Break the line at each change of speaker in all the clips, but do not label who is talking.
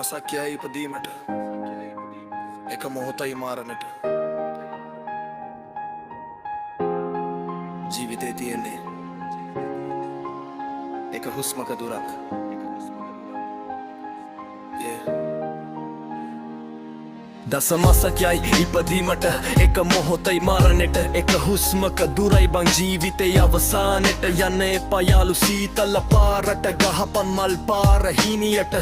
මසක් යයි ඉපදීමට එක මොහොතයි මාරණට ජීවිතේ තියෙන්නේ එක හුස්මක දුරක් දසමසක් යයි ඉපදීමට එක මොහොතයි මරණෙට එක හුස්මක දුරයි බං ජීවිතේ අවසානෙට යන්න එපා යාළු සීතල පාරට ගහපන් මල් පාර හිනියට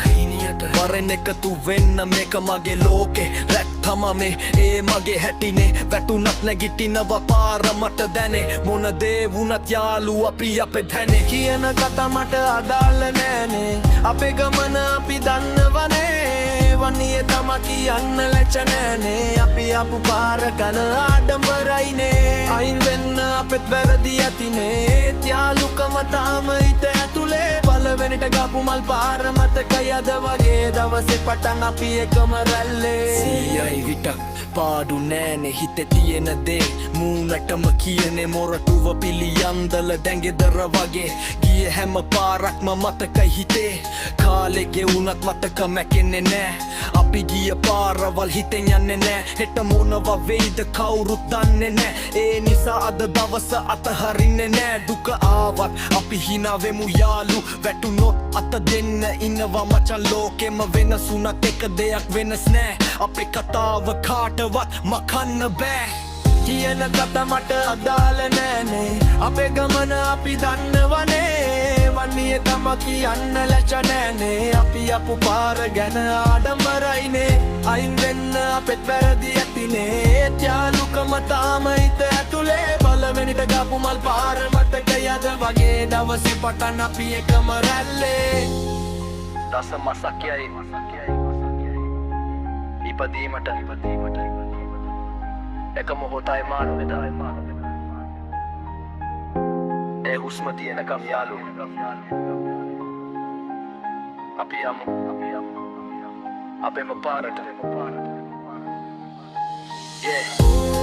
වරෙන් එකතු වෙන්න මේක මගේ ලෝකේ රැක් තමා මේ ඒ මගේ හැටිනේ වැටුනක් නැගිටිනවා පාර මට දැනේ මොන දේ වුණත් යාළු අපි අපේ දැනේ කියන කතා මට අදාළ නෑනේ අපේ ගමන අපි දන්නවනේ වන්නේ තම කියන්න ලැජ්ජ නෑනේ අපි අපු පාර කන ආඩම්බරයිනේ අයින් වෙන්න අපෙත් වැරදි ඇතිනේ යාළුකම තාම හිත ඇතුලේ පළවෙනිට ගපු මල් පාර මතකයි අද වගේ දවසේ පටන් අපි එකම රැල්ලේ සීයයි විටක් පාඩු නෑනේ හිතේ තියෙන දේ මූණටම කියන්නේ මොරටුව පිළියන්දල දැඟෙදර වගේ ගිය හැම පාරක්ම මතකයි හිතේ කාලේ ගෙවුනත් මතක මැකෙන්නේ නෑ අපි ගිය පාරවල් හිතෙන් යන්නේ නෑ හෙට මොනවා වෙයිද කවුරුත් දන්නේ නෑ ඒ නිසා අද දවස අතහරින්නේ නෑ දුක ආවත් අපි hina වෙමු යාළු වැටුනොත් අත දෙන්න ඉන්නවා මචන් ලෝකෙම වෙනසුණත් එක දෙයක් වෙනස් නෑ අපේ කතාව කාටවත් මකන්න බෑ කියන කතා මට අදාළ නෑනේ අපේ ගමන අපි දන්නවනේ වන්නේ තම කියන්න ලැජ්ජ නෑනේ අපි අපු පාර ගැන ආඩම්බරයිනේ අයින් වෙන්න අපෙත් වැරදි ඇතිනේ යාළුකම තාම හිත ඇතුලේ පළවෙනිට ගපු මල් පාර මතකයි අද වගේ දවසේ පටන් අපි එකම රැල්ලේ දසමසක් යයි ඉපදීමට එක මොහොතයි මාරණෙට ඒ හුස්ම තියෙනකම් යාළු අපි යමු අපේම පාරට yeah